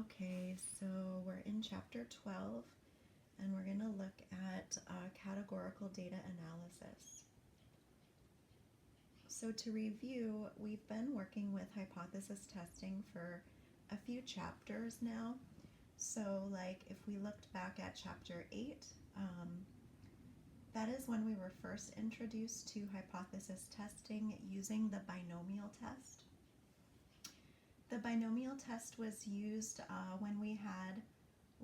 Okay, so we're in chapter 12 and we're going to look at categorical data analysis. So to review, we've been working with hypothesis testing for a few chapters now. So like if we looked back at chapter 8, that is when we were first introduced to hypothesis testing using the binomial test. The binomial test was used when we had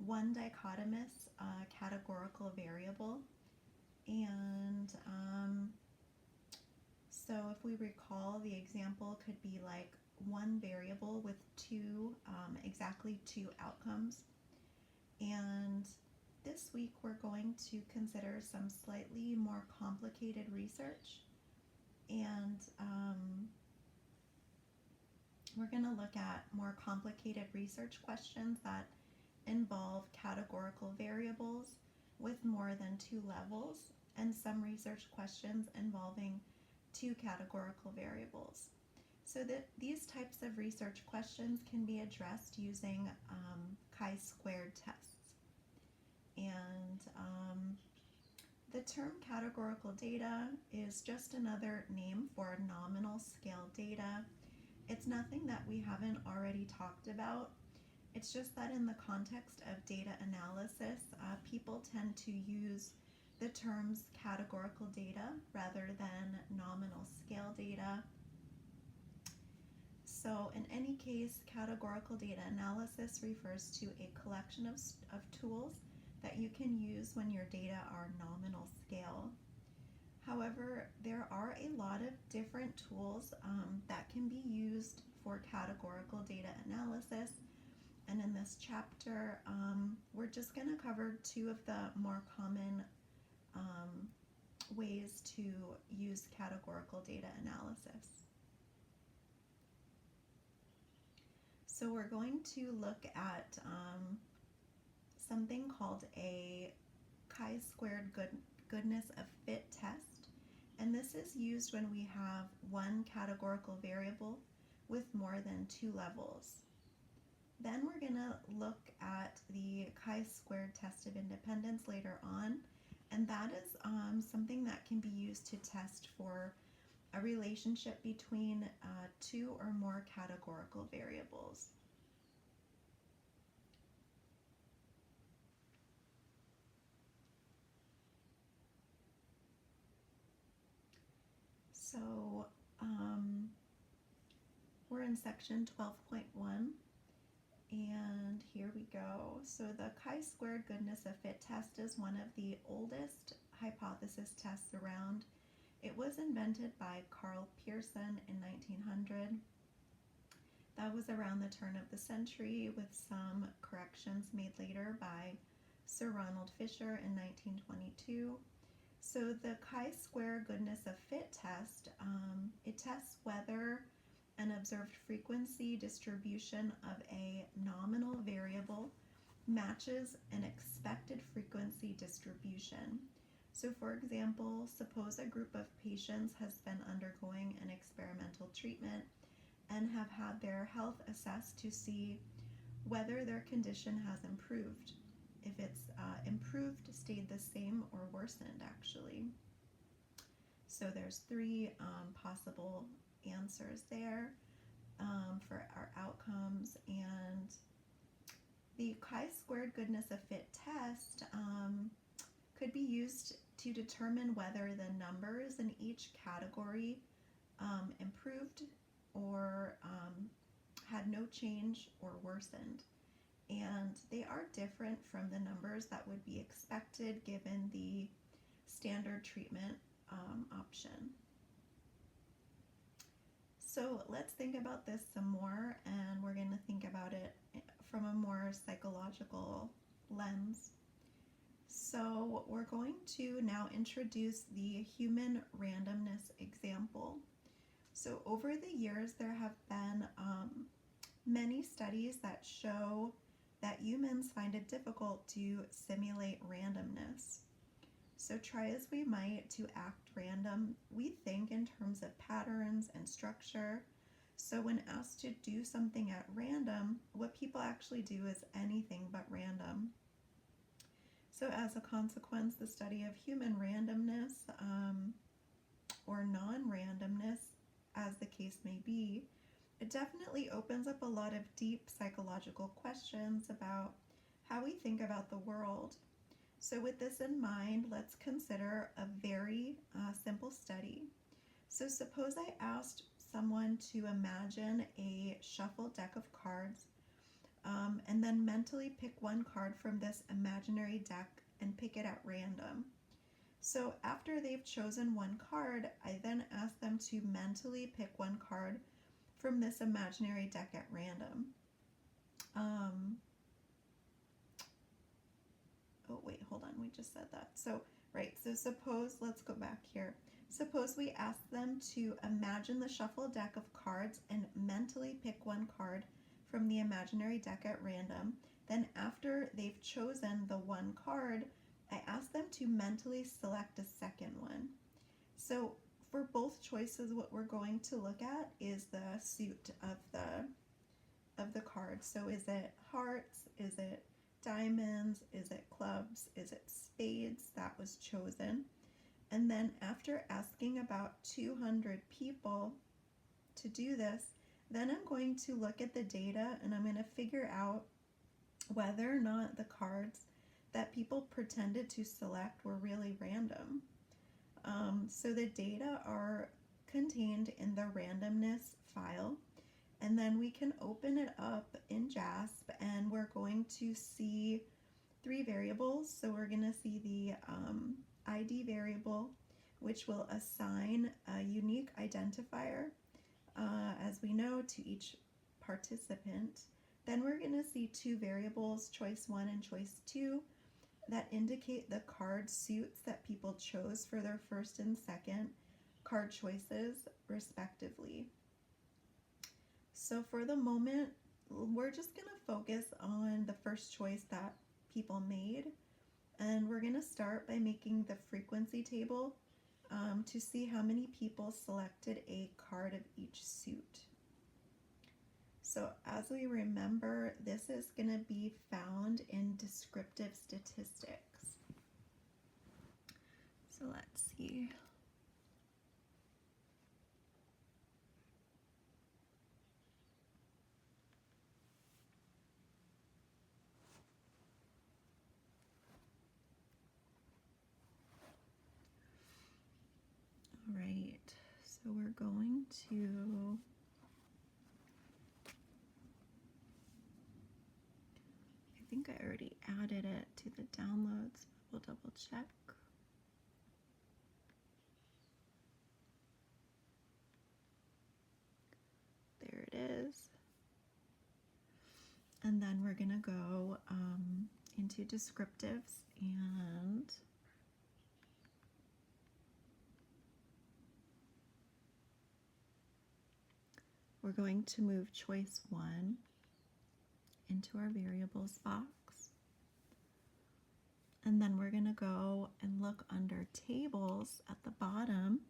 one dichotomous categorical variable, and so if we recall, the example could be like one variable with exactly two outcomes. And this week we're going to consider some slightly more complicated research, and we're going to look at more complicated research questions that involve categorical variables with more than two levels, and some research questions involving two categorical variables. So that these types of research questions can be addressed using chi-squared tests. And the term categorical data is just another name for nominal scale data. It's nothing that we haven't already talked about. It's just that in the context of data analysis, people tend to use the terms categorical data rather than nominal scale data. So in any case, categorical data analysis refers to a collection of tools that you can use when your data are nominal scale. However, there are a lot of different tools that can be used for categorical data analysis. And in this chapter, we're just going to cover two of the more common ways to use categorical data analysis. So we're going to look at something called a chi-squared goodness of fit test. And this is used when we have one categorical variable with more than two levels. Then we're going to look at the chi-squared test of independence later on, and that is something that can be used to test for a relationship between two or more categorical variables. So we're in section 12.1. And here we go. So the chi-squared goodness of fit test is one of the oldest hypothesis tests around. It was invented by Carl Pearson in 1900. That was around the turn of the century, with some corrections made later by Sir Ronald Fisher in 1922. So the chi-square goodness of fit test, it tests whether an observed frequency distribution of a nominal variable matches an expected frequency distribution. So for example, suppose a group of patients has been undergoing an experimental treatment and have had their health assessed to see whether their condition has improved. If it's improved, stayed the same, or worsened actually. So there's three possible answers there for our outcomes, and the chi-squared goodness of fit test could be used to determine whether the numbers in each category improved or had no change or worsened. And they are different from the numbers that would be expected given the standard treatment option. So let's think about this some more, and we're going to think about it from a more psychological lens. So we're going to now introduce the human randomness example. So over the years, there have been many studies that show that humans find it difficult to simulate randomness. So try as we might to act random, we think in terms of patterns and structure. So when asked to do something at random, what people actually do is anything but random. So as a consequence, the study of human randomness or non-randomness, as the case may be, it definitely opens up a lot of deep psychological questions about how we think about the world. So with this in mind, let's consider a very simple study. So suppose I asked someone to imagine a shuffled deck of cards and then mentally pick one card from this imaginary deck and pick it at random. So after they've chosen one card, I then ask them to mentally pick one card from this imaginary deck at random. Oh wait, hold on, we just said that. So suppose, let's go back here. Suppose we ask them to imagine the shuffled deck of cards and mentally pick one card from the imaginary deck at random. Then after they've chosen the one card, I ask them to mentally select a second one. So for both choices, what we're going to look at is the suit of the card. So is it hearts? Is it diamonds? Is it clubs? Is it spades that was chosen? And then after asking about 200 people to do this, then I'm going to look at the data and I'm going to figure out whether or not the cards that people pretended to select were really random. So the data are contained in the randomness file, and then we can open it up in JASP and we're going to see three variables. So we're going to see the ID variable, which will assign a unique identifier, as we know, to each participant. Then we're going to see two variables, choice 1 and choice 2, that indicate the card suits that people chose for their first and second card choices, respectively. So for the moment, we're just going to focus on the first choice that people made. And we're going to start by making the frequency table to see how many people selected a card of each suit. So as we remember, this is going to be found in descriptive statistics. So let's see. All right, so we're going to I think I already added it to the downloads, but we'll double check. There it is. And then we're going to go into descriptives, and we're going to move choice 1 into our variables box. And then we're going to go and look under tables at the bottom.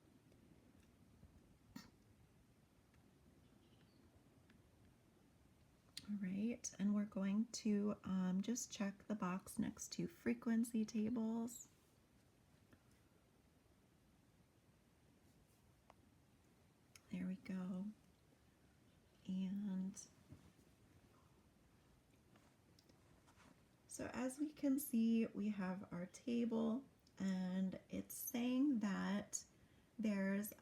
All right, and we're going to just check the box next to frequency tables. There we go. And so as we can see, we have our table, and it's saying that there's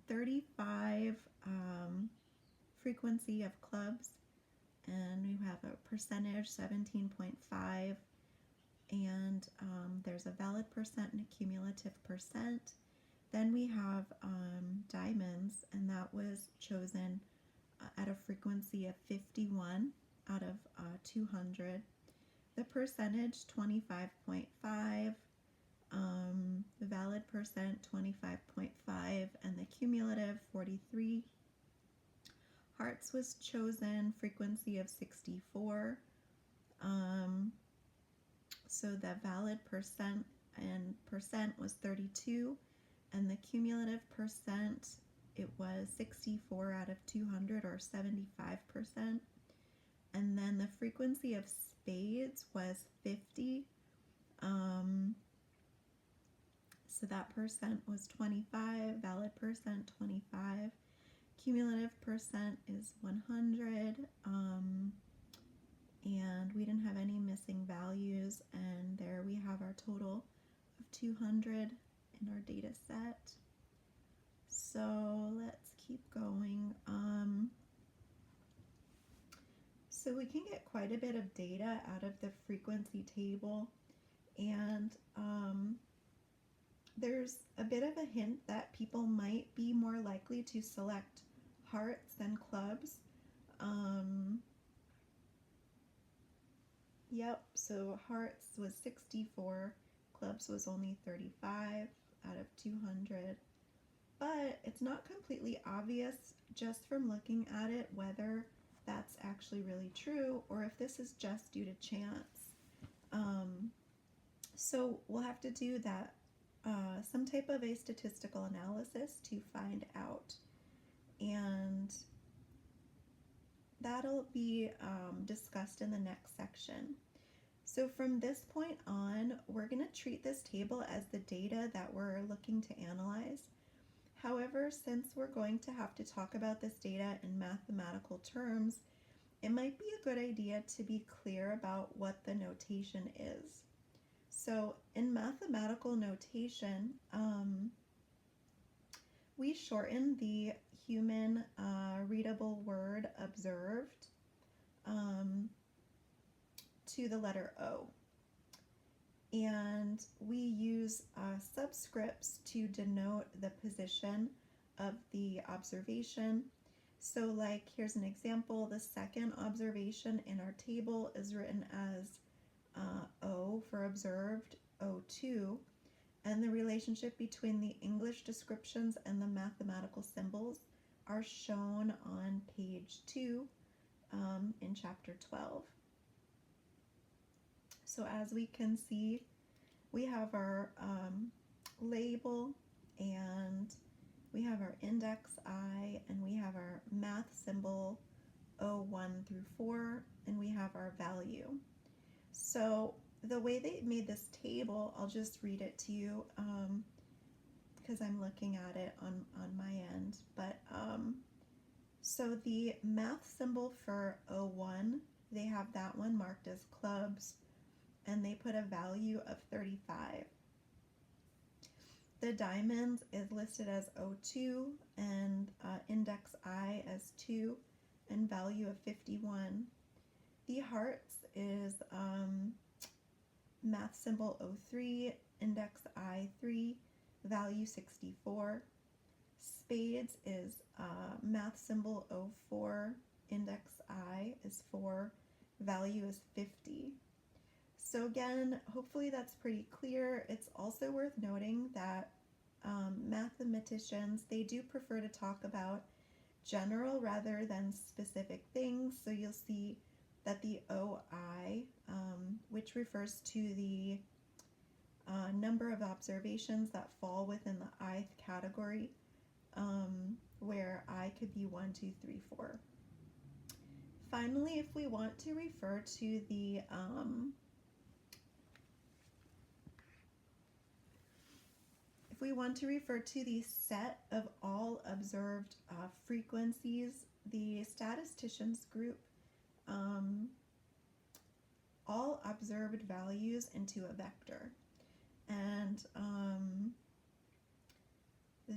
35 frequency of clubs, and we have a percentage 17.5, and there's a valid percent and a cumulative percent. Then we have diamonds, and that was chosen at a frequency of 51 out of 200. The percentage 25.5, the valid percent 25.5, and the cumulative 43. Hearts was chosen, frequency of 64. So the valid percent was 32, and the cumulative percent it was 64 out of 200, or 75%. And then the frequency of spades was 50. So that percent was 25, valid percent 25, cumulative percent is 100, and we didn't have any missing values, and there we have our total of 200 in our data set. So let's keep going. So we can get quite a bit of data out of the frequency table, and there's a bit of a hint that people might be more likely to select hearts than clubs. Yep, so hearts was 64, clubs was only 35 out of 200. But it's not completely obvious just from looking at it whether that's actually really true or if this is just due to chance. So we'll have to do that, some type of a statistical analysis to find out. And that'll be discussed in the next section. So from this point on, we're going to treat this table as the data that we're looking to analyze. However, since we're going to have to talk about this data in mathematical terms, it might be a good idea to be clear about what the notation is. So in mathematical notation, we shorten the human readable word observed to the letter O. And we use subscripts to denote the position of the observation. So like, here's an example. The second observation in our table is written as O for observed, O2, and the relationship between the English descriptions and the mathematical symbols are shown on page 2 in chapter 12. So as we can see, we have our label, and we have our index I, and we have our math symbol O1 through 4, and we have our value. So the way they made this table, I'll just read it to you because I'm looking at it on my end. But so the math symbol for O1, they have that one marked as clubs, and they put a value of 35. The diamond is listed as O2, and index I as 2, and value of 51. The hearts is math symbol O3, index I3, value 64. Spades is math symbol O4, index I is 4, value is 50. So again, hopefully that's pretty clear. It's also worth noting that mathematicians, they do prefer to talk about general rather than specific things. So you'll see that the OI, which refers to the number of observations that fall within the ith category, where I could be 1, 2, 3, 4. Finally, if we want to refer to the set of all observed frequencies, the statisticians group all observed values into a vector. And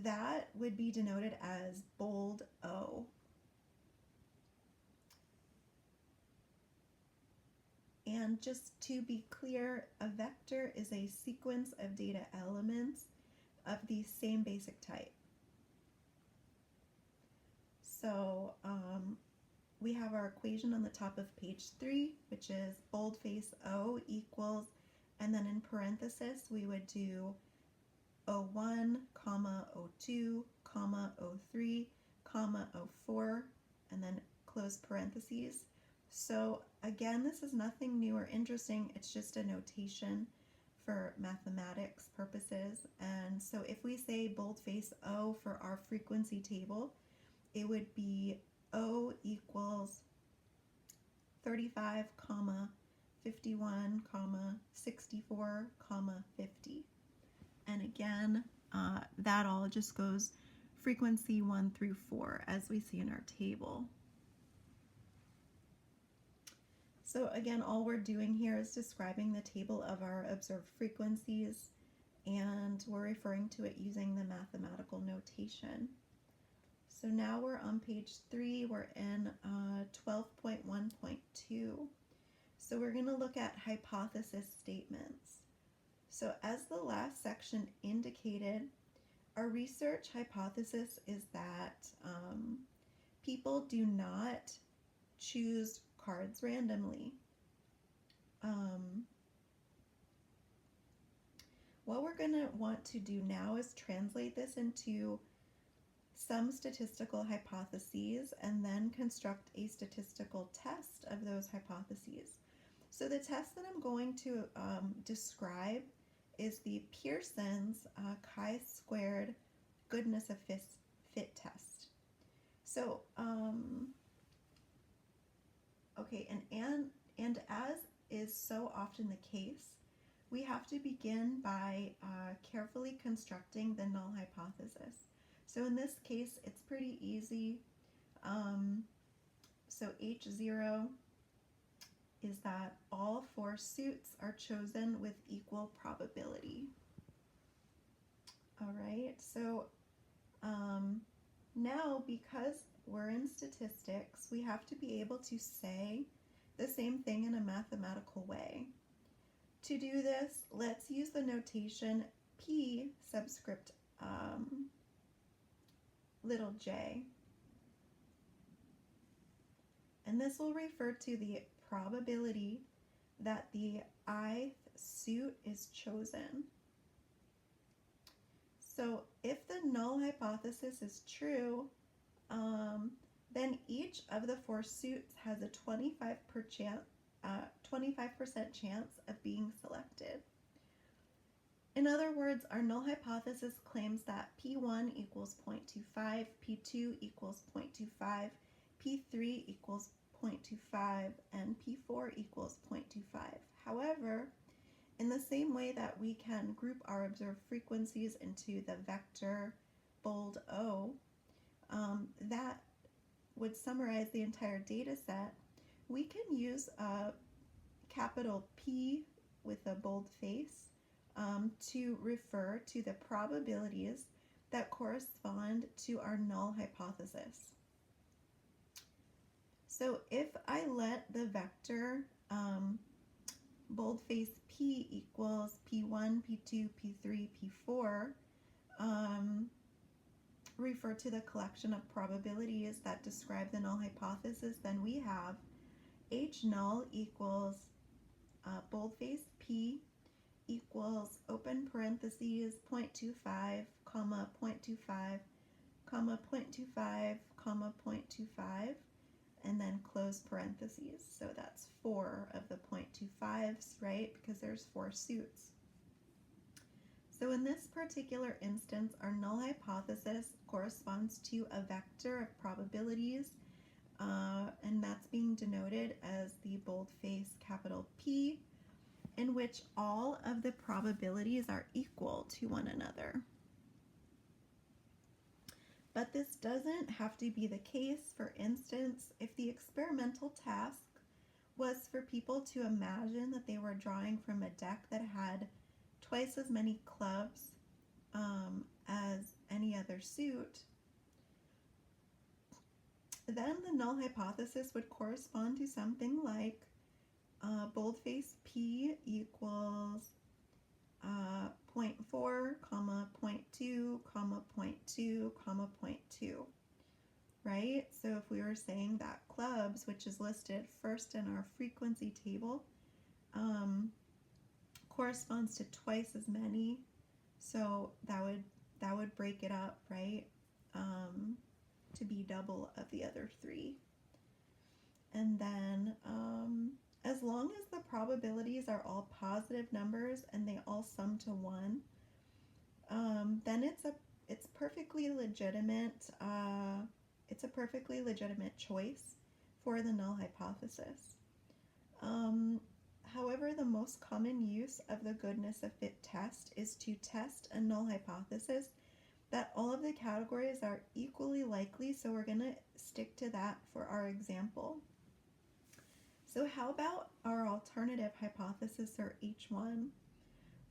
that would be denoted as bold O. And just to be clear, a vector is a sequence of data elements of the same basic type. So we have our equation on the top of page 3, which is boldface O equals, and then in parenthesis we would do O1, comma, O2, comma, O3, comma, O4, and then close parentheses. So again, this is nothing new or interesting, it's just a notation for mathematics purposes. And so if we say boldface O for our frequency table, it would be O equals 35, 51, 64, 50. And again, that all just goes frequency 1 through 4 as we see in our table. So again, all we're doing here is describing the table of our observed frequencies, and we're referring to it using the mathematical notation. So now we're on page 3, we're in 12.1.2. So we're going to look at hypothesis statements. So as the last section indicated, our research hypothesis is that people do not choose cards randomly. What we're going to want to do now is translate this into some statistical hypotheses and then construct a statistical test of those hypotheses. So the test that I'm going to describe is the Pearson's chi-squared goodness of fit test. So, okay, and as is so often the case, we have to begin by carefully constructing the null hypothesis. So in this case, it's pretty easy. So H0 is that all 4 suits are chosen with equal probability. All right, so now because we're in statistics, we have to be able to say the same thing in a mathematical way. To do this, let's use the notation P subscript little j. And this will refer to the probability that the ith suit is chosen. So if the null hypothesis is true, then each of the 4 suits has a 25% chance of being selected. In other words, our null hypothesis claims that P1 equals 0.25, P2 equals 0.25, P3 equals 0.25, and P4 equals 0.25. However, in the same way that we can group our observed frequencies into the vector bold O, that would summarize the entire data set, we can use a capital P with a bold face to refer to the probabilities that correspond to our null hypothesis. So if I let the vector boldface P equals P1, P2, P3, P4 refer to the collection of probabilities that describe the null hypothesis, then we have H null equals boldface P equals open parentheses 0.25, comma 0.25, comma 0.25, comma 0.25, and then close parentheses. So that's 4 of the 0.25s, right? Because there's 4 suits. So in this particular instance, our null hypothesis corresponds to a vector of probabilities, and that's being denoted as the boldface capital P, in which all of the probabilities are equal to one another. But this doesn't have to be the case. For instance, if the experimental task was for people to imagine that they were drawing from a deck that had twice as many clubs as any other suit, then the null hypothesis would correspond to something like boldface P equals 0.4, comma 0.2, comma 0.2, comma 0.2, right? So if we were saying that clubs, which is listed first in our frequency table, corresponds to twice as many, so that would break it up, right, to be double of the other 3. And then as long as the probabilities are all positive numbers and they all sum to 1, then it's perfectly legitimate. It's a perfectly legitimate choice for the null hypothesis. However, the most common use of the goodness of fit test is to test a null hypothesis that all of the categories are equally likely, so we're going to stick to that for our example. So how about our alternative hypothesis, or H1?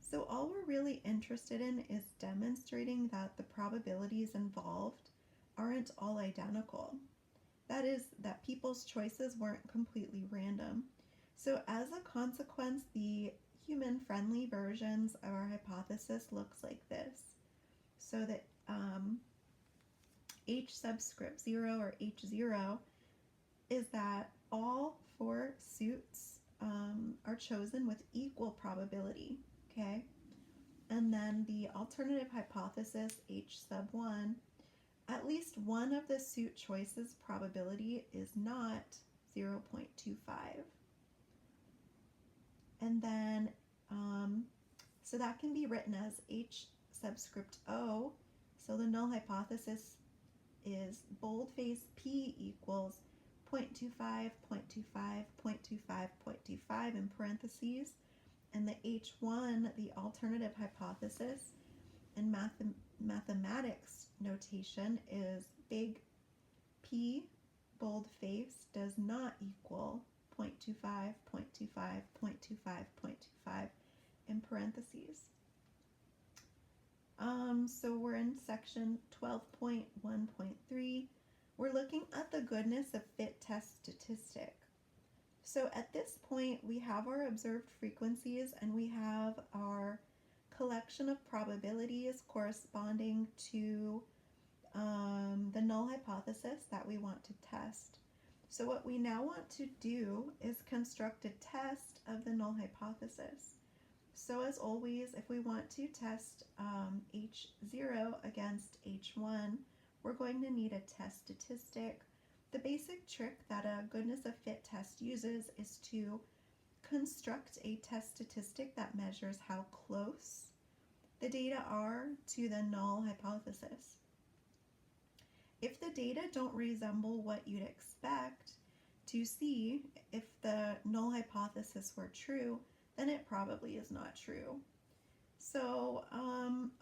So all we're really interested in is demonstrating that the probabilities involved aren't all identical. That is, that people's choices weren't completely random. So as a consequence, the human-friendly versions of our hypothesis looks like this. So that H subscript 0, or H0, is that all 4 suits are chosen with equal probability, okay? And then the alternative hypothesis, H sub 1, at least one of the suit choices probability is not 0.25. And then, so that can be written as H subscript O. So the null hypothesis is boldface P equals 0.25, 0.25, 0.25, 0.25 in parentheses. And the H1, the alternative hypothesis, in mathematics notation is big P boldface does not equal 0.25, 0.25, 0.25, 0.25 in parentheses. So we're in section 12.1.3. We're looking at the goodness of fit test statistic. So at this point, we have our observed frequencies and we have our collection of probabilities corresponding to the null hypothesis that we want to test. So what we now want to do is construct a test of the null hypothesis. So as always, if we want to test H0 against H1, we're going to need a test statistic. The basic trick that a goodness of fit test uses is to construct a test statistic that measures how close the data are to the null hypothesis. If the data don't resemble what you'd expect to see if the null hypothesis were true, then it probably is not true. So,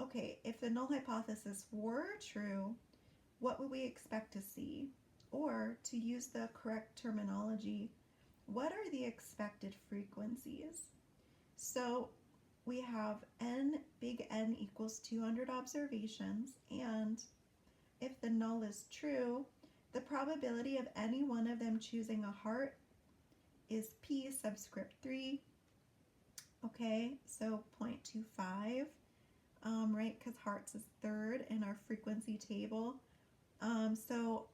okay, if the null hypothesis were true, what would we expect to see? Or, to use the correct terminology, what are the expected frequencies? So, we have n, big N equals 200 observations, and if the null is true, the probability of any one of them choosing a heart is P subscript 3. Okay, so 0.25, right, because hearts is third in our frequency table. So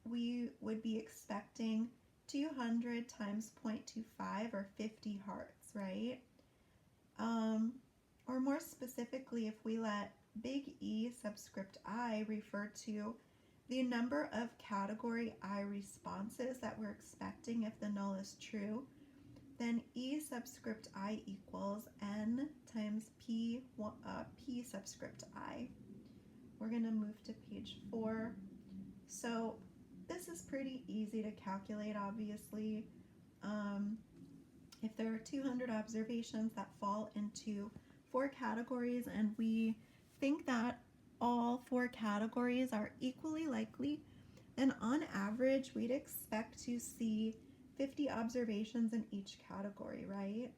we would be expecting 200 times 0.25, or 50 hearts, right? Or more specifically, if we let big E subscript I refer to the number of category I responses that we're expecting if the null is true, then E subscript I equals N times P subscript I. We're going to move to page 4. So this is pretty easy to calculate, obviously. If there are 200 observations that fall into 4 categories and we think that all 4 categories are equally likely, then on average we'd expect to see 50 observations in each category, right?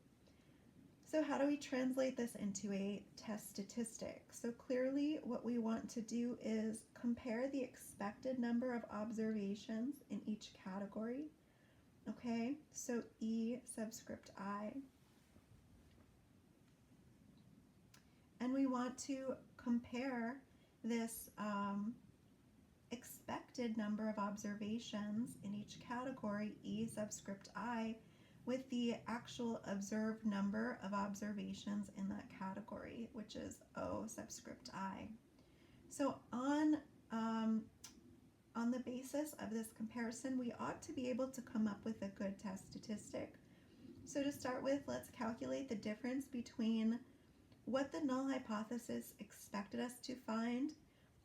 So how do we translate this into a test statistic? So clearly what we want to do is compare the expected number of observations in each category. Okay, so E subscript I. And we want to compare this expected number of observations in each category, E subscript I, with the actual observed number of observations in that category, which is O subscript I. So on the basis of this comparison, we ought to be able to come up with a good test statistic. So to start with, let's calculate the difference between what the null hypothesis expected us to find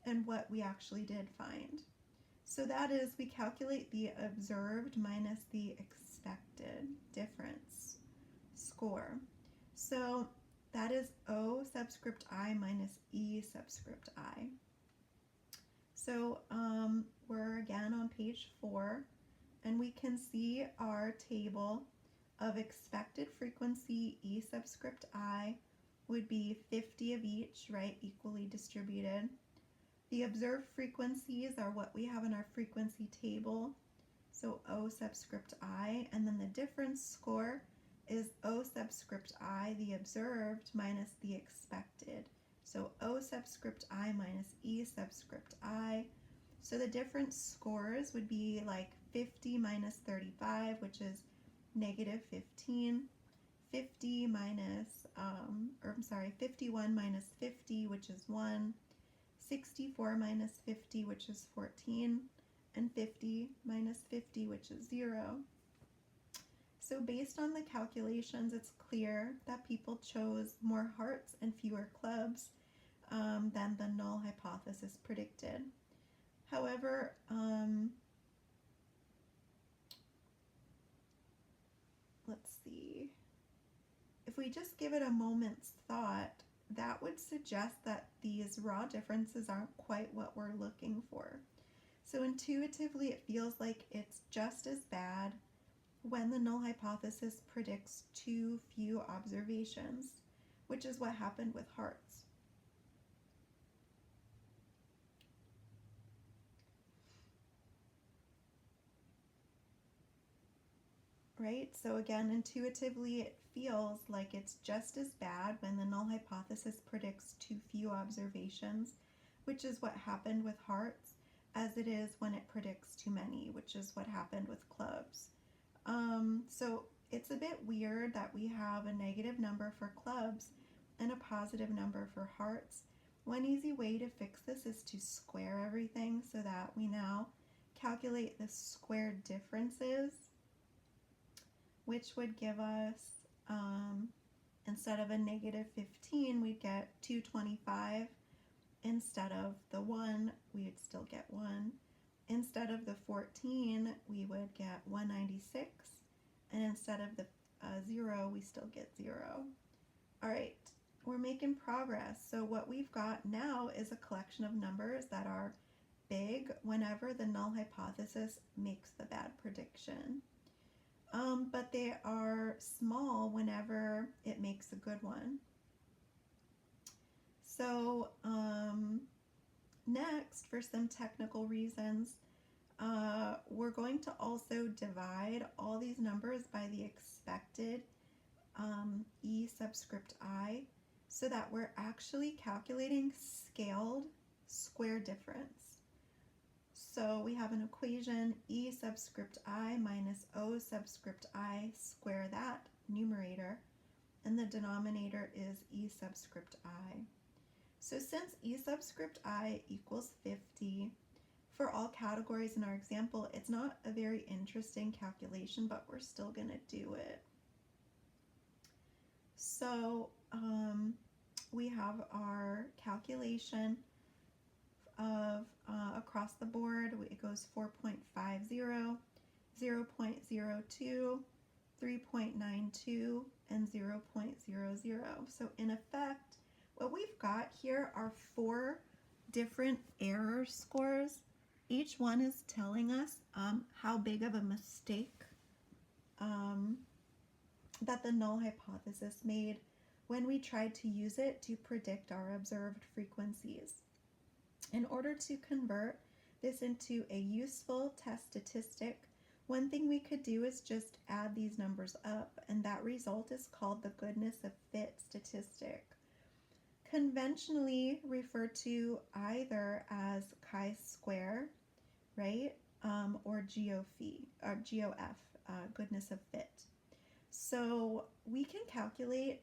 and what we actually did find. So that is, we calculate the observed minus the expected difference score. So that is O subscript I minus E subscript I. So we're again on page 4, and we can see our table of expected frequency E subscript I would be 50 of each, right, equally distributed. The observed frequencies are what we have in our frequency table, so O subscript I, and then the difference score is O subscript I, the observed, minus the expected. So O subscript I minus E subscript I. So the difference scores would be like 50 minus 35, which is negative 15. 50 minus, 51 minus 50, which is 1. 64 minus 50, which is 14. And 50 minus 50, which is 0. So based on the calculations, it's clear that people chose more hearts and fewer clubs than the null hypothesis predicted. However, let's see. If we just give it a moment's thought, that would suggest that these raw differences aren't quite what we're looking for. So intuitively, it feels like it's just as bad when the null hypothesis predicts too few observations, which is what happened with hearts. Right? So again, intuitively, it feels like it's just as bad when the null hypothesis predicts too few observations, which is what happened with hearts, as it is when it predicts too many, which is what happened with clubs. So it's a bit weird that we have a negative number for clubs and a positive number for hearts. One easy way to fix this is to square everything so that we now calculate the squared differences, which would give us, instead of a negative 15, we'd get 225. Instead of the 1, we would still get 1. Instead of the 14, we would get 196. And instead of the 0, we still get 0. All right, we're making progress. So what we've got now is a collection of numbers that are big whenever the null hypothesis makes the bad prediction. But they are small whenever it makes a good one. So next, for some technical reasons, we're going to also divide all these numbers by the expected E subscript I, so that we're actually calculating scaled square difference. So we have an equation, E subscript I minus O subscript I, square that numerator, and the denominator is E subscript I. So since E subscript I equals 50, for all categories in our example, it's not a very interesting calculation, but we're still going to do it. So we have our calculation of across the board. It goes 4.50, 0.02, 3.92, and 0.00. So in effect, what we've got here are 4 different error scores. Each one is telling us how big of a mistake that the null hypothesis made when we tried to use it to predict our observed frequencies. In order to convert this into a useful test statistic, one thing we could do is just add these numbers up, and that result is called the goodness of fit statistic, conventionally referred to either as chi-square, right, or GOF, goodness of fit. So we can calculate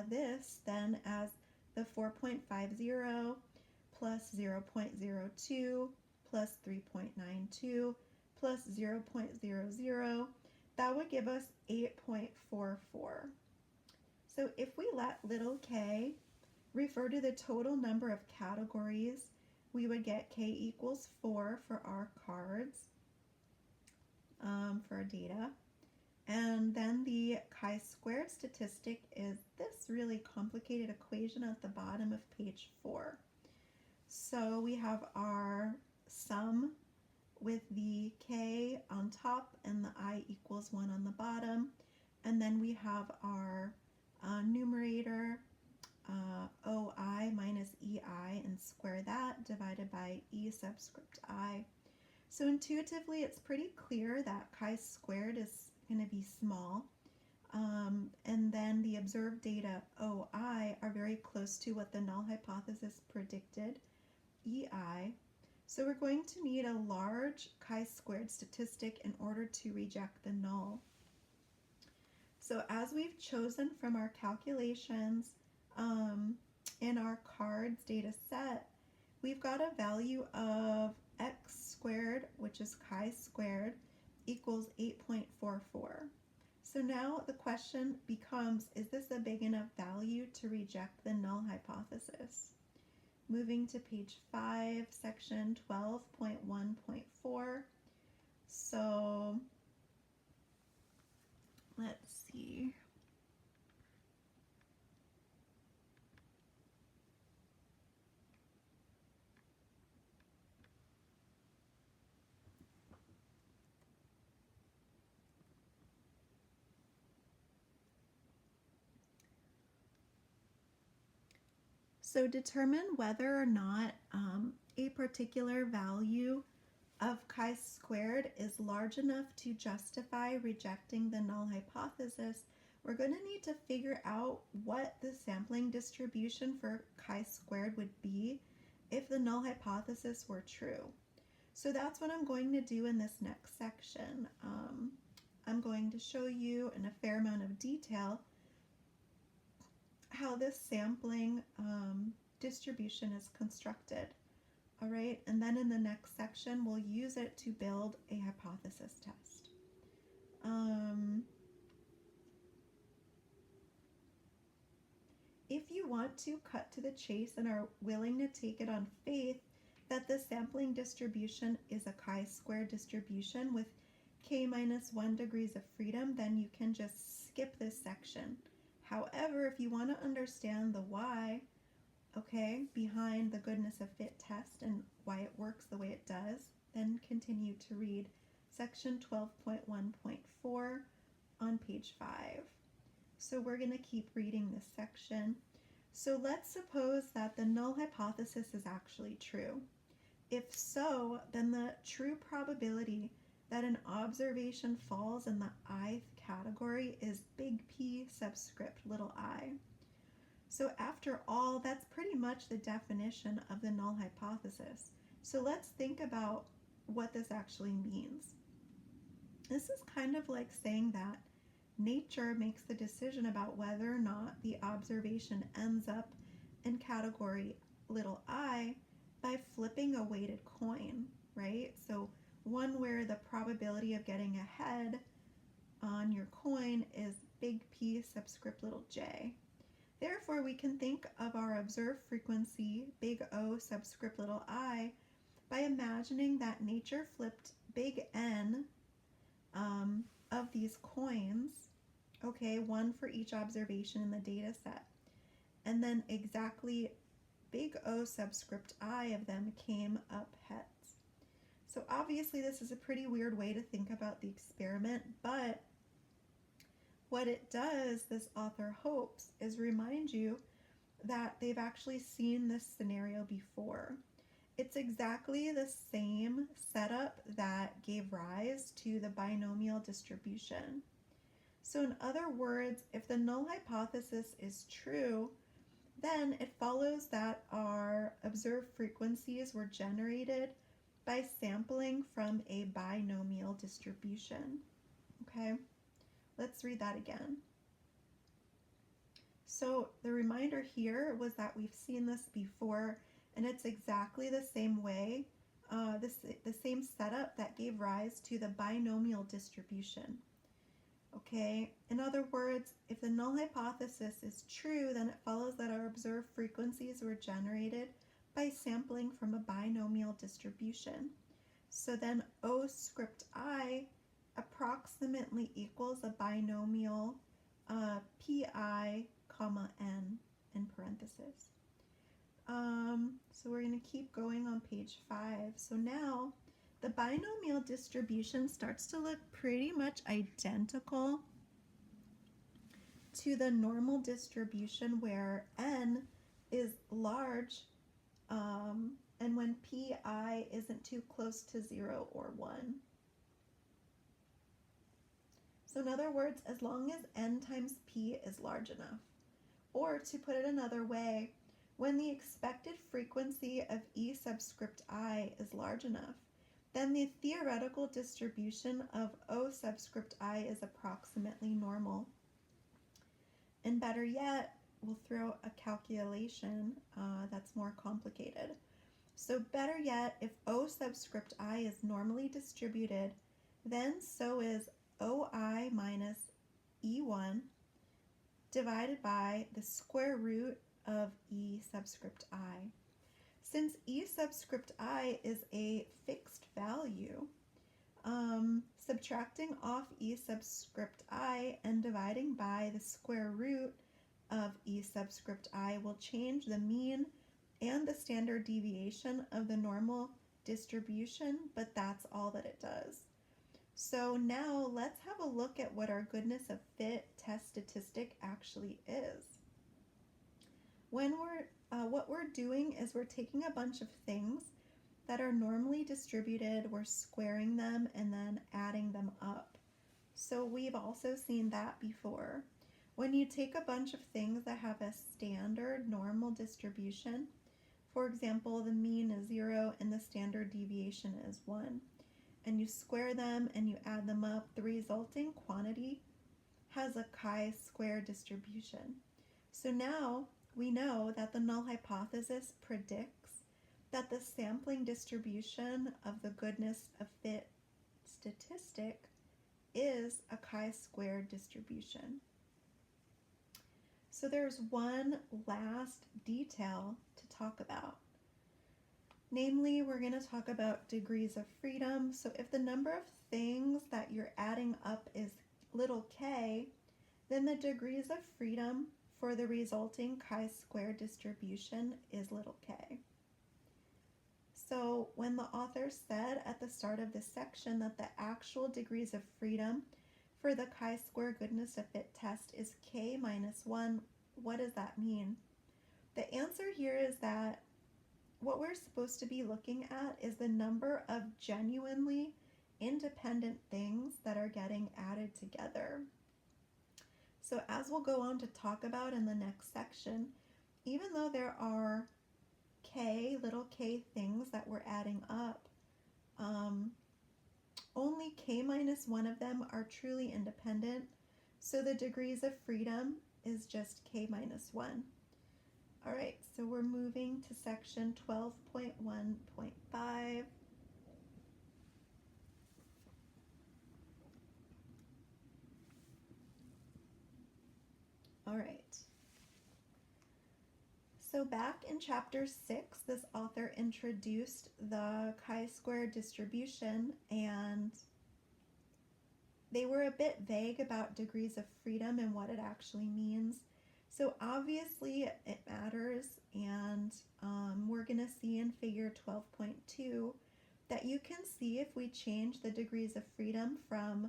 this then as the 4.50 plus 0.02 plus 3.92 plus 0.00. that would give us 8.44. So if we let little k refer to the total number of categories, we would get k equals 4 for our cards, for our data. And then the chi-squared statistic is this really complicated equation at the bottom of page 4. So we have our sum with the k on top and the I equals 1 on the bottom. And then we have our numerator, OI minus EI, and square that divided by E subscript I. So intuitively, it's pretty clear that chi-squared is going to be small. And then the observed data OI are very close to what the null hypothesis predicted, EI. So we're going to need a large chi-squared statistic in order to reject the null. So as we've chosen from our calculations in our cards data set, we've got a value of x squared, which is chi-squared, equals 8.44. So now the question becomes, is this a big enough value to reject the null hypothesis? Moving to page 5, section 12.1.4. So let's see. So determine whether or not a particular value of chi-squared is large enough to justify rejecting the null hypothesis. We're going to need to figure out what the sampling distribution for chi-squared would be if the null hypothesis were true. So that's what I'm going to do in this next section. I'm going to show you in a fair amount of detail how this sampling distribution is constructed. All right, and then in the next section, we'll use it to build a hypothesis test. If you want to cut to the chase and are willing to take it on faith that the sampling distribution is a chi-square distribution with k minus 1 degrees of freedom, then you can just skip this section. However, if you want to understand the why, okay, behind the goodness of fit test and why it works the way it does, then continue to read section 12.1.4 on page 5. So we're going to keep reading this section. So let's suppose that the null hypothesis is actually true. If so, then the true probability that an observation falls in the ith category is big P subscript little I. So after all, that's pretty much the definition of the null hypothesis. So let's think about what this actually means. This is kind of like saying that nature makes the decision about whether or not the observation ends up in category little I by flipping a weighted coin, right? So one where the probability of getting ahead on your coin is big P subscript little j. Therefore, we can think of our observed frequency, big O subscript little I, by imagining that nature flipped big N of these coins, okay, one for each observation in the data set. And then exactly big O subscript I of them came up heads. So obviously this is a pretty weird way to think about the experiment, but what it does, this author hopes, is remind you that they've actually seen this scenario before. It's exactly the same setup that gave rise to the binomial distribution. So in other words, if the null hypothesis is true, then it follows that our observed frequencies were generated by sampling from a binomial distribution. Okay? Let's read that again. So the reminder here was that we've seen this before, and it's exactly the same way, the same setup that gave rise to the binomial distribution. Okay, in other words, if the null hypothesis is true, then it follows that our observed frequencies were generated by sampling from a binomial distribution. So then O script I approximately equals a binomial pi comma n in parentheses. So we're going to keep going on page 5. So now the binomial distribution starts to look pretty much identical to the normal distribution where n is large and when pi isn't too close to 0 or 1. So in other words, as long as n times p is large enough. Or to put it another way, when the expected frequency of E subscript I is large enough, then the theoretical distribution of O subscript I is approximately normal. And better yet, we'll throw a calculation that's more complicated. So better yet, if O subscript I is normally distributed, then so is OI minus E1 divided by the square root of E subscript I. Since E subscript I is a fixed value, subtracting off E subscript I and dividing by the square root of E subscript I will change the mean and the standard deviation of the normal distribution, but that's all that it does. So now let's have a look at what our goodness of fit test statistic actually is. What we're doing is we're taking a bunch of things that are normally distributed, we're squaring them and then adding them up. So we've also seen that before. When you take a bunch of things that have a standard normal distribution, for example, the mean is 0 and the standard deviation is 1, and you square them and you add them up, the resulting quantity has a chi-square distribution. So now we know that the null hypothesis predicts that the sampling distribution of the goodness of fit statistic is a chi-square distribution. So there's one last detail to talk about. Namely, we're going to talk about degrees of freedom. So if the number of things that you're adding up is little k, then the degrees of freedom for the resulting chi-square distribution is little k. So when the author said at the start of this section that the actual degrees of freedom for the chi-square goodness of fit test is k minus 1, what does that mean? The answer here is that what we're supposed to be looking at is the number of genuinely independent things that are getting added together. So as we'll go on to talk about in the next section, even though there are little k things that we're adding up, only k minus 1 of them are truly independent. So the degrees of freedom is just k minus 1. All right, so we're moving to section 12.1.5. All right. So back in chapter 6, this author introduced the chi-square distribution, and they were a bit vague about degrees of freedom and what it actually means. So obviously it matters, and we're going to see in figure 12.2 that you can see if we change the degrees of freedom from,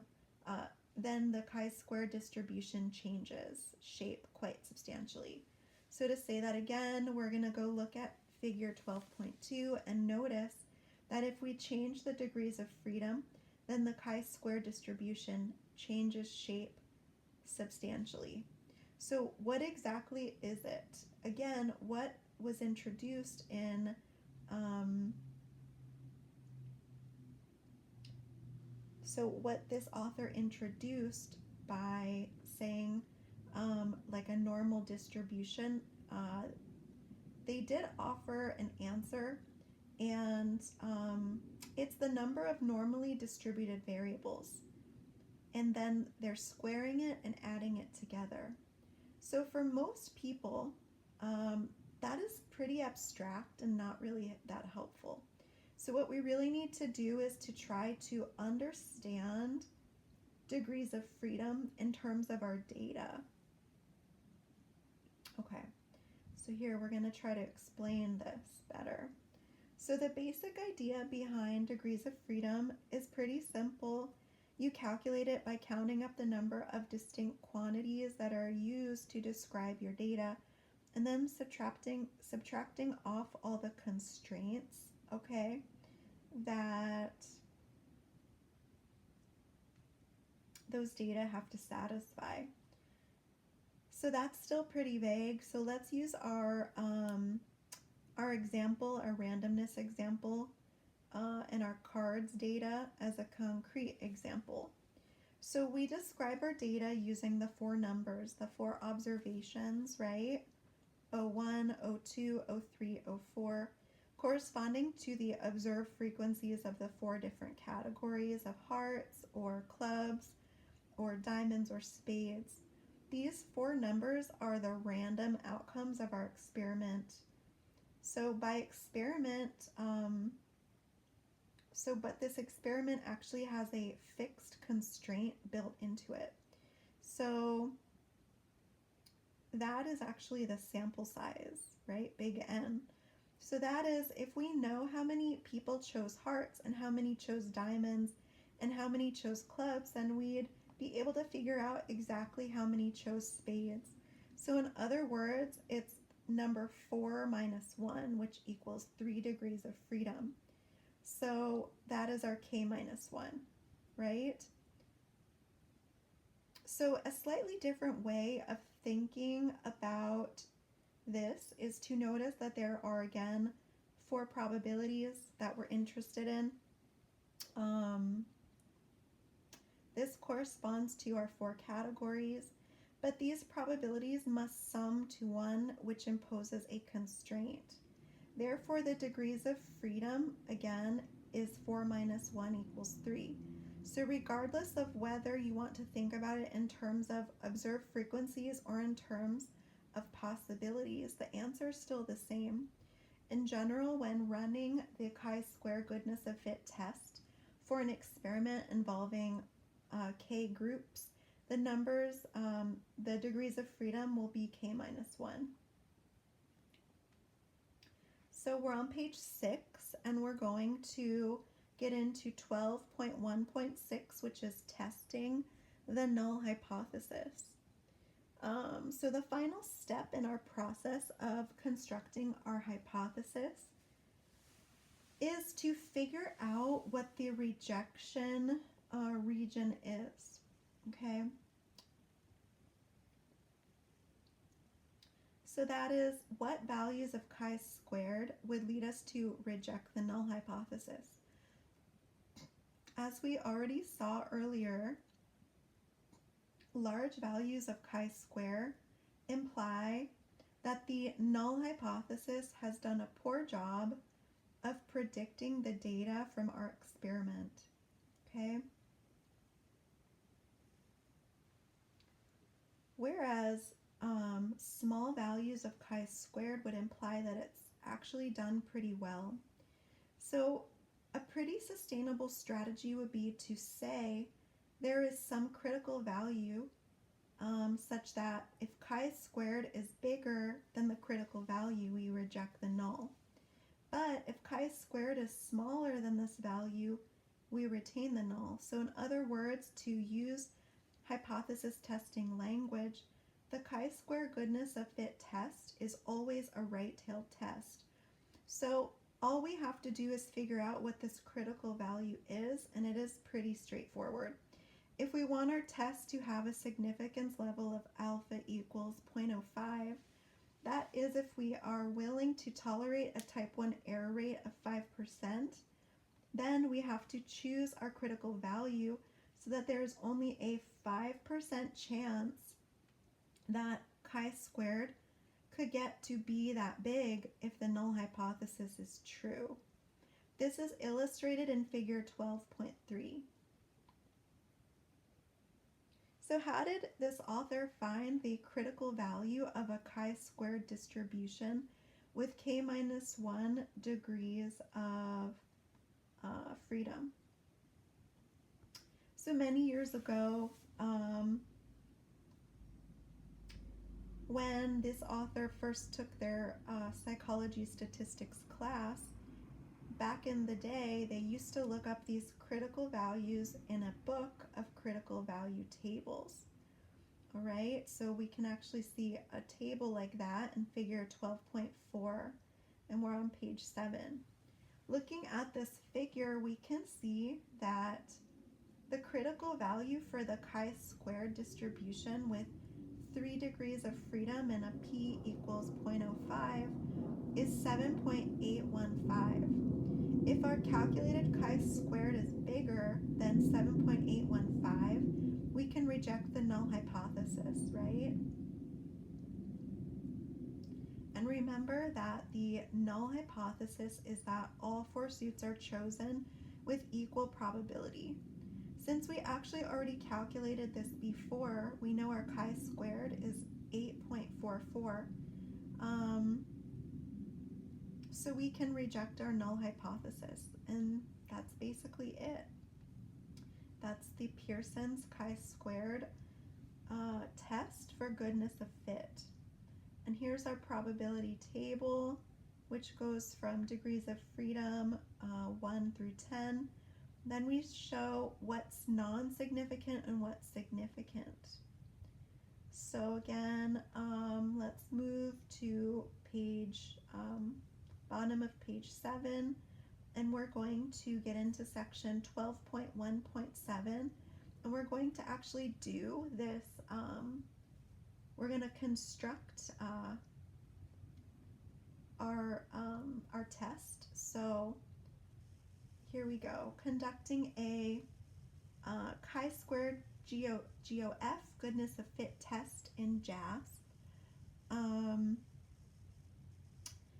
then the chi-square distribution changes shape quite substantially. So to say that again, we're going to go look at figure 12.2 and notice that if we change the degrees of freedom, then the chi-square distribution changes shape substantially. So what exactly is it? Again, what was introduced in so what this author introduced by saying like a normal distribution, they did offer an answer, and it's the number of normally distributed variables. and then they're squaring it and adding it together. So for most people, that is pretty abstract and not really that helpful. So what we really need to do is to try to understand degrees of freedom in terms of our data. Okay, so here we're going to try to explain this better. So the basic idea behind degrees of freedom is pretty simple. You calculate it by counting up the number of distinct quantities that are used to describe your data, and then subtracting off all the constraints, okay, that those data have to satisfy. So that's still pretty vague. So let's use our example, our randomness example, and our cards data as a concrete example. So we describe our data using the 4 numbers, the 4 observations, right? 01, 02, 03, 04, corresponding to the observed frequencies of the 4 different categories of hearts or clubs or diamonds or spades. These 4 numbers are the random outcomes of our experiment. So by experiment, but this experiment actually has a fixed constraint built into it. So that is actually the sample size, right? Big N. So that is, if we know how many people chose hearts and how many chose diamonds and how many chose clubs, then we'd be able to figure out exactly how many chose spades. So in other words, it's number 4 minus 1, which equals 3 degrees of freedom. So that is our K minus 1, right? So a slightly different way of thinking about this is to notice that there are, again, 4 probabilities that we're interested in. This corresponds to our 4 categories, but these probabilities must sum to 1, which imposes a constraint. Therefore, the degrees of freedom, again, is 4 minus 1 equals 3. So regardless of whether you want to think about it in terms of observed frequencies or in terms of possibilities, the answer is still the same. In general, when running the chi-square goodness of fit test for an experiment involving K groups, the numbers, the degrees of freedom will be K minus 1. So we're on page 6, and we're going to get into 12.1.6, which is testing the null hypothesis. So the final step in our process of constructing our hypothesis is to figure out what the rejection region is, okay? So that is what values of chi-squared would lead us to reject the null hypothesis. As we already saw earlier, large values of chi-square imply that the null hypothesis has done a poor job of predicting the data from our experiment, okay? Whereas small values of chi-squared would imply that it's actually done pretty well. So a pretty sustainable strategy would be to say there is some critical value such that if chi-squared is bigger than the critical value, we reject the null. But if chi-squared is smaller than this value, we retain the null. So in other words, to use hypothesis testing language, the chi-square goodness of fit test is always a right-tailed test. So all we have to do is figure out what this critical value is, and it is pretty straightforward. If we want our test to have a significance level of alpha equals 0.05, that is if we are willing to tolerate a type 1 error rate of 5%, then we have to choose our critical value so that there's only a 5% chance that chi-squared could get to be that big if the null hypothesis is true. This is illustrated in figure 12.3. So how did this author find the critical value of a chi-squared distribution with k minus 1 degrees of freedom? So many years ago, when this author first took their psychology statistics class, back in the day, they used to look up these critical values in a book of critical value tables. All right, so we can actually see a table like that in figure 12.4, and we're on page 7. Looking at this figure, we can see that the critical value for the chi-squared distribution with 3 degrees of freedom and a p equals 0.05 is 7.815. If our calculated chi-squared is bigger than 7.815, we can reject the null hypothesis, right? And remember that the null hypothesis is that all 4 suits are chosen with equal probability. Since we actually already calculated this before, we know our chi-squared is 8.44. So we can reject our null hypothesis, and that's basically it. That's the Pearson's chi-squared test for goodness of fit. And here's our probability table, which goes from degrees of freedom 1 through 10. Then we show what's non-significant and what's significant. So again, let's move to page, bottom of page 7, and we're going to get into section 12.1.7, and we're going to actually do this, we're going to construct our test. So here we go, conducting a chi-squared GOF, goodness of fit test in JASP.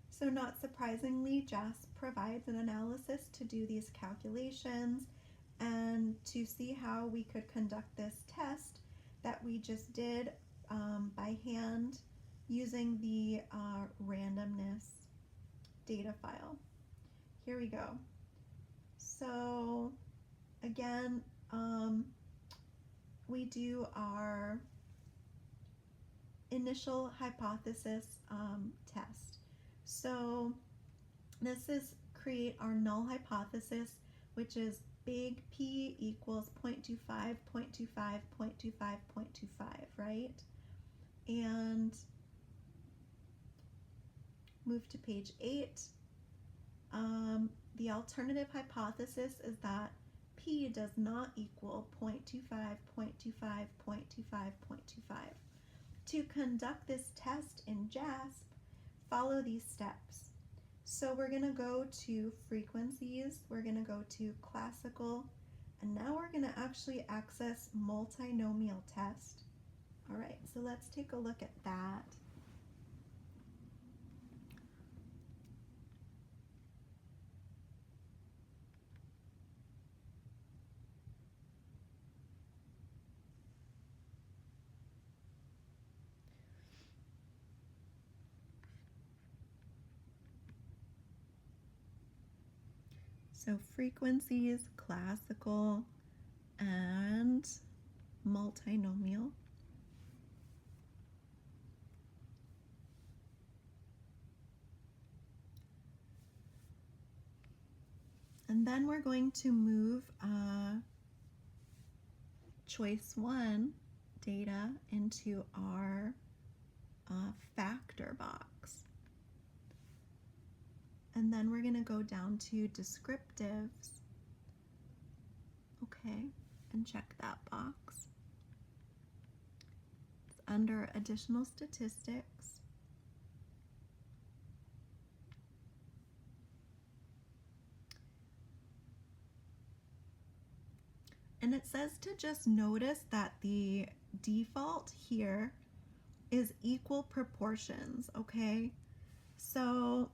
So not surprisingly, JASP provides an analysis to do these calculations and to see how we could conduct this test that we just did by hand using the randomness data file. Here we go. So again, we do our initial hypothesis test. So this is create our null hypothesis, which is big P equals 0.25, 0.25, 0.25, 0.25, right? And move to page 8. The alternative hypothesis is that P does not equal 0.25, 0.25, 0.25, 0.25. To conduct this test in JASP, follow these steps. So we're going to go to frequencies, we're going to go to classical, and now we're going to actually access multinomial test. All right, so let's take a look at that. So frequencies, classical, and multinomial. And then we're going to move choice 1 data into our factor box. And then we're going to go down to descriptives, okay, and check that box. It's under additional statistics. And it says to just notice that the default here is equal proportions, okay? So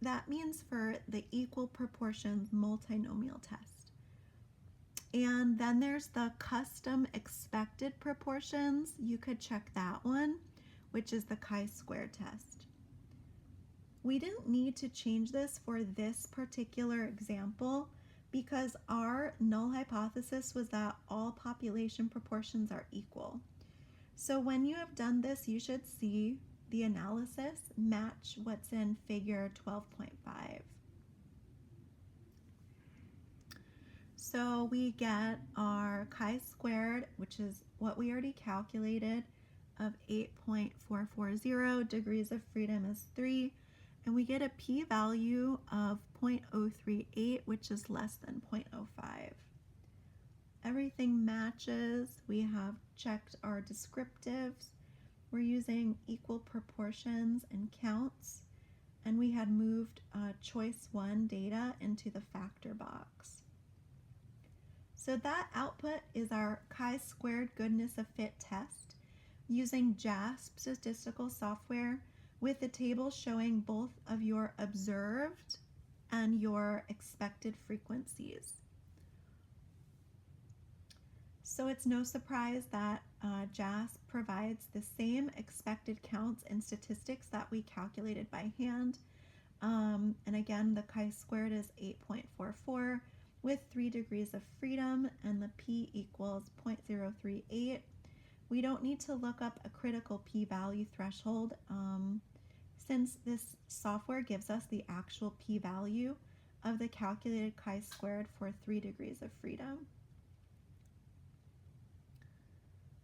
that means for the equal proportions multinomial test. And then there's the custom expected proportions. You could check that one, which is the chi-square test. We didn't need to change this for this particular example because our null hypothesis was that all population proportions are equal. So when you have done this, you should see the analysis match what's in figure 12.5. So we get our chi-squared, which is what we already calculated, of 8.440. Degrees of freedom is 3. And we get a p-value of 0.038, which is less than 0.05. Everything matches. We have checked our descriptives. We're using equal proportions and counts. And we had moved choice 1 data into the factor box. So that output is our chi-squared goodness of fit test using JASP statistical software with a table showing both of your observed and your expected frequencies. So it's no surprise that JASP provides the same expected counts and statistics that we calculated by hand. And again, the chi-squared is 8.44 with 3 degrees of freedom, and the p equals 0.038. We don't need to look up a critical p-value threshold since this software gives us the actual p-value of the calculated chi-squared for 3 degrees of freedom.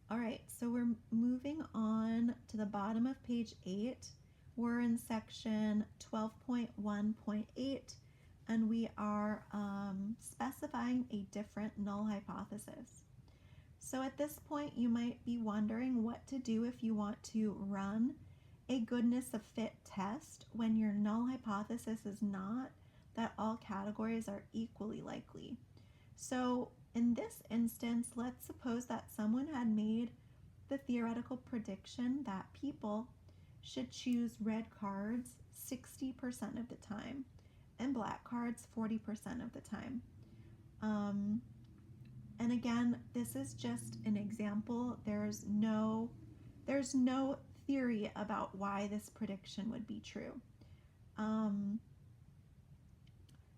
All right, so we're moving on to the bottom of page 8. We're in section 12.1.8, and we are specifying a different null hypothesis. So at this point, you might be wondering what to do if you want to run a goodness of fit test when your null hypothesis is not that all categories are equally likely. So in this instance, let's suppose that someone had made the theoretical prediction that people should choose red cards 60% of the time and black cards 40% of the time. And again, this is just an example. There's no theory about why this prediction would be true.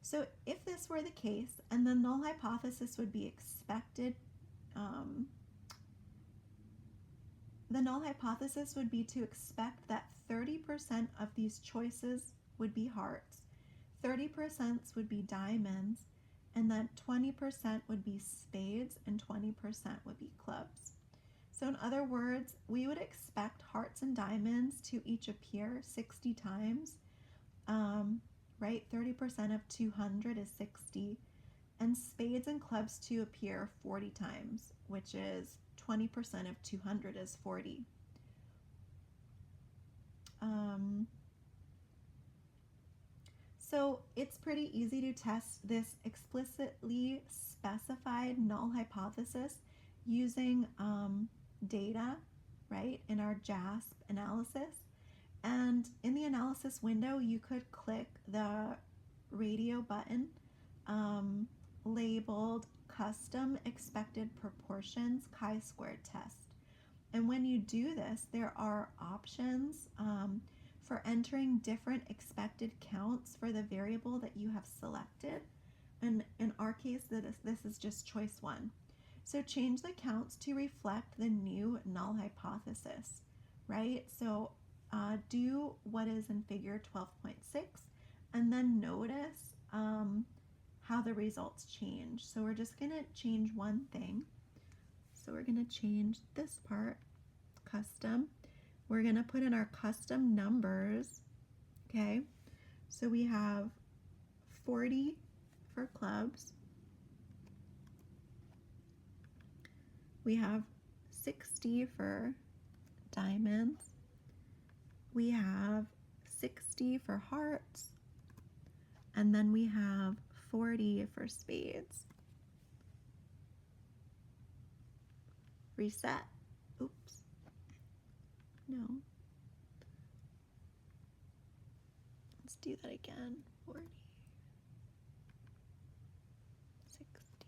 So if this were the case, and the null hypothesis would be expected, the null hypothesis would be to expect that 30% of these choices would be hearts, 30% would be diamonds, and that 20% would be spades and 20% would be clubs. So in other words, we would expect hearts and diamonds to each appear 60 times, right? 30% of 200 is 60, and spades and clubs to appear 40 times, which is 20% of 200 is 40. So it's pretty easy to test this explicitly specified null hypothesis using data, right, in our JASP analysis. And in the analysis window, you could click the radio button labeled Custom Expected Proportions chi-squared Test. And when you do this, there are options for entering different expected counts for the variable that you have selected. And in our case, this is just choice 1. So change the counts to reflect the new null hypothesis, right? So do what is in figure 12.6 and then notice how the results change. So we're just going to change one thing. So we're going to change this part, custom. We're going to put in our custom numbers, okay? So we have 40 for clubs. We have 60 for diamonds. We have 60 for hearts. And then we have 40 for spades. Reset. Oops. No. Let's do that again. 40. 60.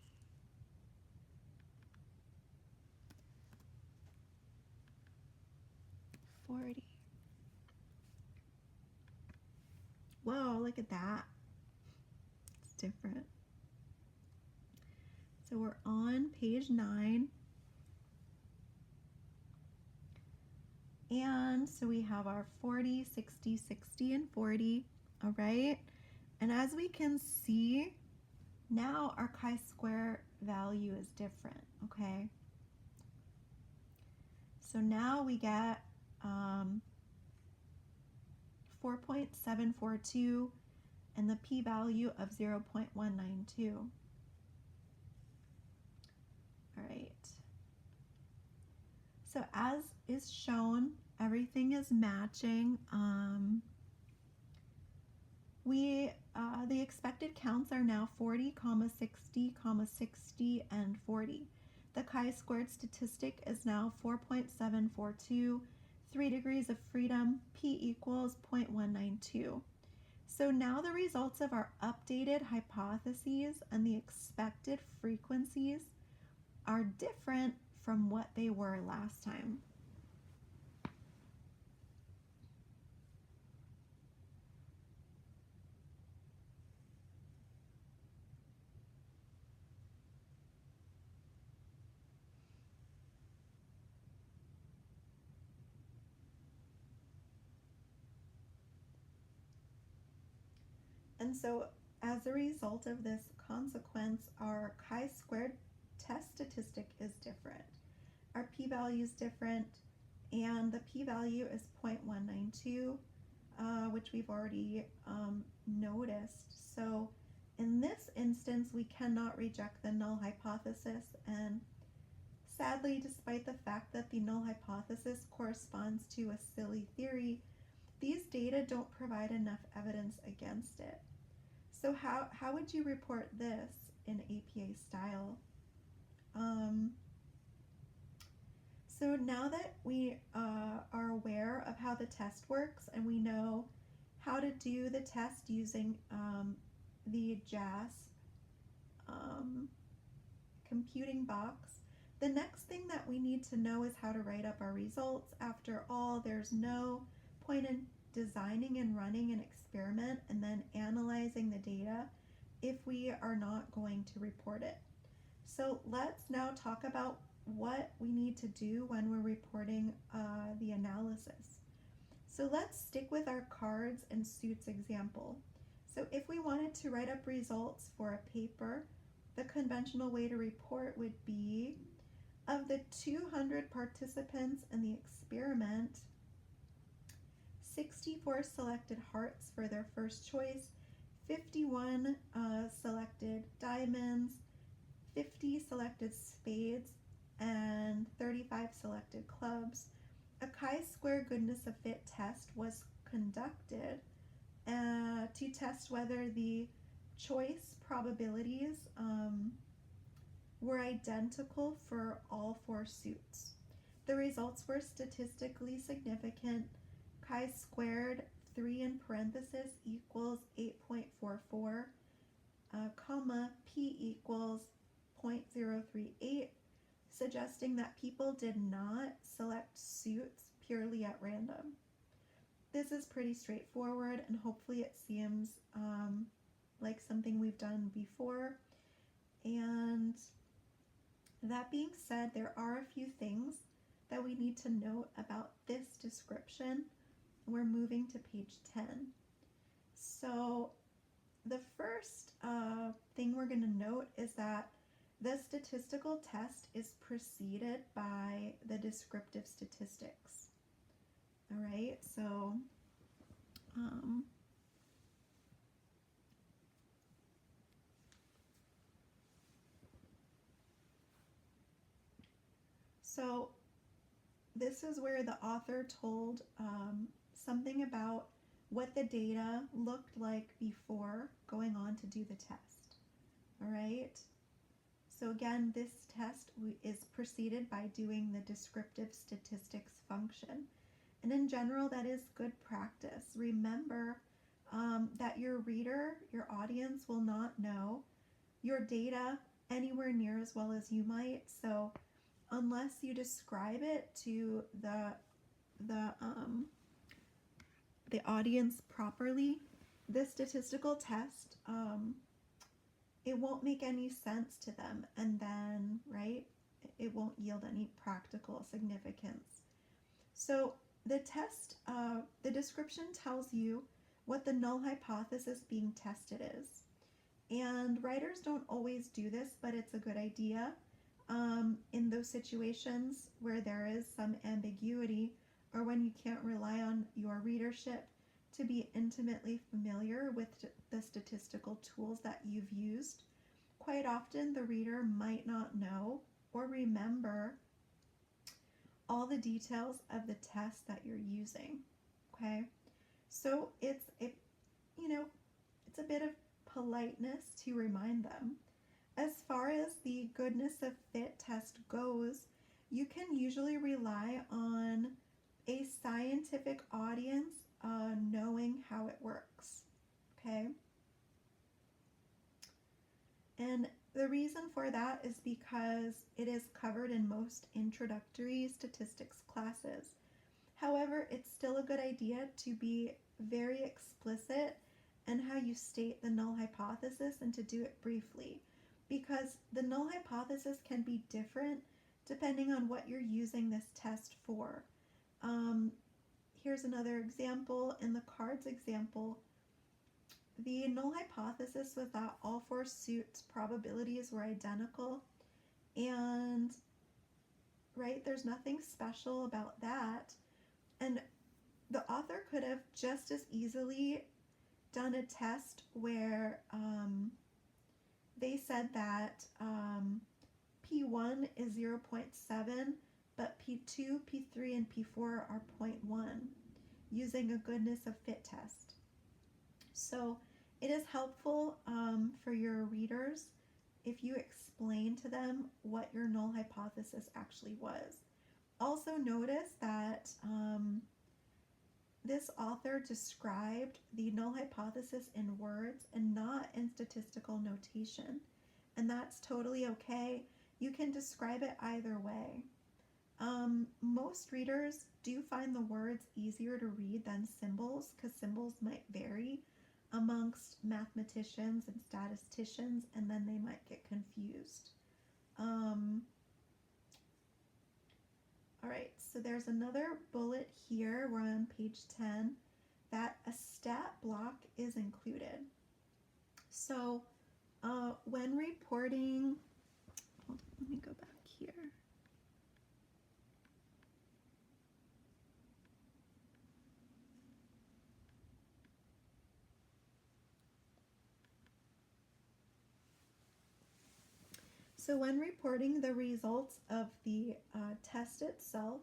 40. Whoa, look at that. It's different. So we're on page 9. And so we have our 40, 60, 60, and 40. All right. And as we can see, now our chi-square value is different. Okay. So now we get 4.742 and the p-value of 0.192. All right. So as is shown, everything is matching. The expected counts are now 40, 60, 60, and 40. The chi-squared statistic is now 4.742, 3 degrees of freedom, p equals 0.192. So now the results of our updated hypotheses and the expected frequencies are different from what they were last time. And so as a result of this consequence, our chi-squared test statistic is different. Our p-value is different, and the p-value is 0.192, which we've already noticed. So in this instance, we cannot reject the null hypothesis, and sadly, despite the fact that the null hypothesis corresponds to a silly theory, these data don't provide enough evidence against it. So how would you report this in APA style? So now that we are aware of how the test works and we know how to do the test using the JASP computing box, the next thing that we need to know is how to write up our results. After all, there's no point in designing and running an experiment and then analyzing the data if we are not going to report it. So let's now talk about what we need to do when we're reporting the analysis. So let's stick with our cards and suits example. So if we wanted to write up results for a paper, the conventional way to report would be, of the 200 participants in the experiment, 64 selected hearts for their first choice, 51 selected diamonds, 50 selected spades, and 35 selected clubs. A chi-square goodness of fit test was conducted to test whether the choice probabilities were identical for all 4 suits. The results were statistically significant. Chi-squared 3 in parenthesis equals 8.44, comma, p equals 0.038, suggesting that people did not select suits purely at random. This is pretty straightforward, and hopefully it seems like something we've done before. And that being said, there are a few things that we need to note about this description. We're moving to page 10. So the first thing we're going to note is that the statistical test is preceded by the descriptive statistics. All right, so this is where the author told something about what the data looked like before going on to do the test. All right. So again, this test is preceded by doing the descriptive statistics function. And in general, that is good practice. Remember that your reader, your audience, will not know your data anywhere near as well as you might. So unless you describe it to the audience properly, the statistical test, it won't make any sense to them, and then, right, it won't yield any practical significance. So the test, the description tells you what the null hypothesis being tested is. And writers don't always do this, but it's a good idea in those situations where there is some ambiguity or when you can't rely on your readership to be intimately familiar with the statistical tools that you've used. Quite often the reader might not know or remember all the details of the test that you're using, okay? So it's a bit of politeness to remind them. As far as the goodness of fit test goes, you can usually rely on a scientific audience knowing how it works, okay? And the reason for that is because it is covered in most introductory statistics classes. However, it's still a good idea to be very explicit in how you state the null hypothesis and to do it briefly, because the null hypothesis can be different depending on what you're using this test for. Here's another example. In the cards example, the null hypothesis was that all four suits probabilities were identical, and right, there's nothing special about that. And the author could have just as easily done a test where they said that P1 is 0.7, but P2, P3, and P4 are 0.1 using a goodness of fit test. So it is helpful for your readers if you explain to them what your null hypothesis actually was. Also notice that this author described the null hypothesis in words and not in statistical notation, and that's totally okay. You can describe it either way. Most readers do find the words easier to read than symbols, because symbols might vary amongst mathematicians and statisticians, and then they might get confused. All right, so there's another bullet here. We're on page 10, that a stat block is included. So when reporting, let me go back here. So when reporting the results of the test itself,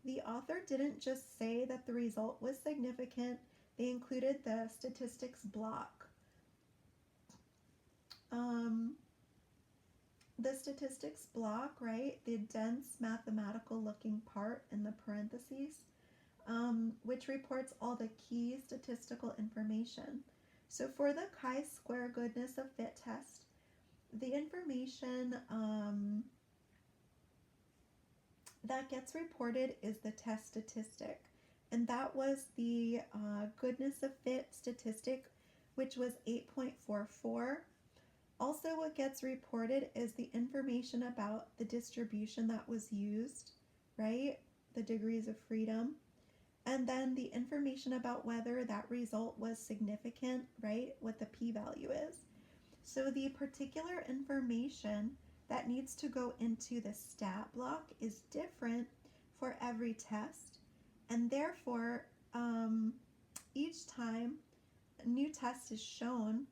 the author didn't just say that the result was significant, they included the statistics block. The statistics block, right, the dense mathematical looking part in the parentheses, which reports all the key statistical information. So for the chi-square goodness of fit test, the information that gets reported is the test statistic, and that was the goodness of fit statistic, which was 8.44. Also, what gets reported is the information about the distribution that was used, right? The degrees of freedom. And then the information about whether that result was significant, right? What the p-value is. So the particular information that needs to go into the stat block is different for every test. And therefore, each time a new test is shown,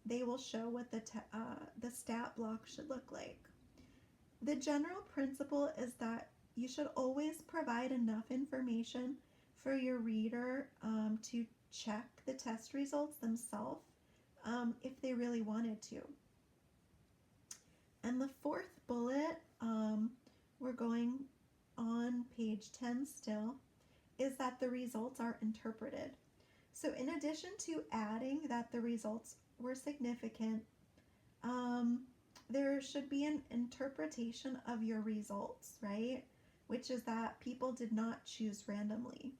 they will show what the stat block should look like. The general principle is that you should always provide enough information for your reader to check the test results themselves if they really wanted to. And the fourth bullet, we're going on page 10 still, is that the results are interpreted. So in addition to adding that the results were significant, there should be an interpretation of your results, right? which is that people did not choose randomly.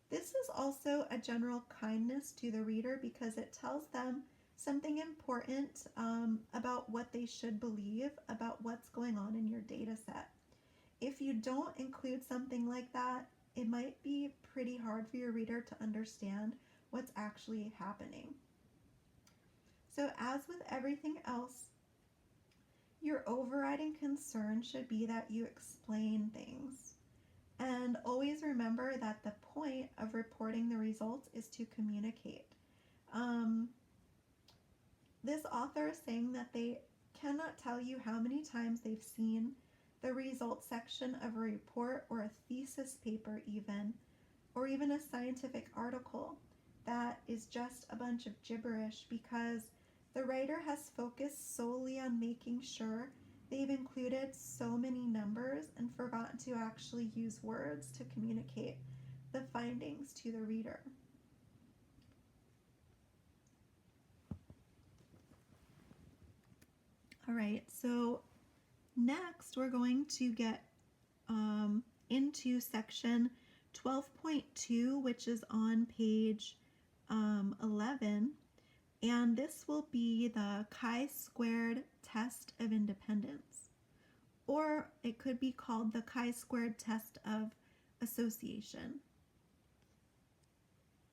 This is also a general kindness to the reader because it tells them something important about what they should believe about what's going on in your data set. If you don't include something like that, it might be pretty hard for your reader to understand what's actually happening. So as with everything else, your overriding concern should be that you explain things. And always remember that the point of reporting the results is to communicate. This author is saying that they cannot tell you how many times they've seen the results section of a report or a thesis paper even, or even a scientific article that is just a bunch of gibberish because the writer has focused solely on making sure they've included so many numbers and forgotten to actually use words to communicate the findings to the reader. All right, so next we're going to get into section 12.2, which is on page 11, and this will be the chi-squared test of independence, or it could be called the chi-squared test of association.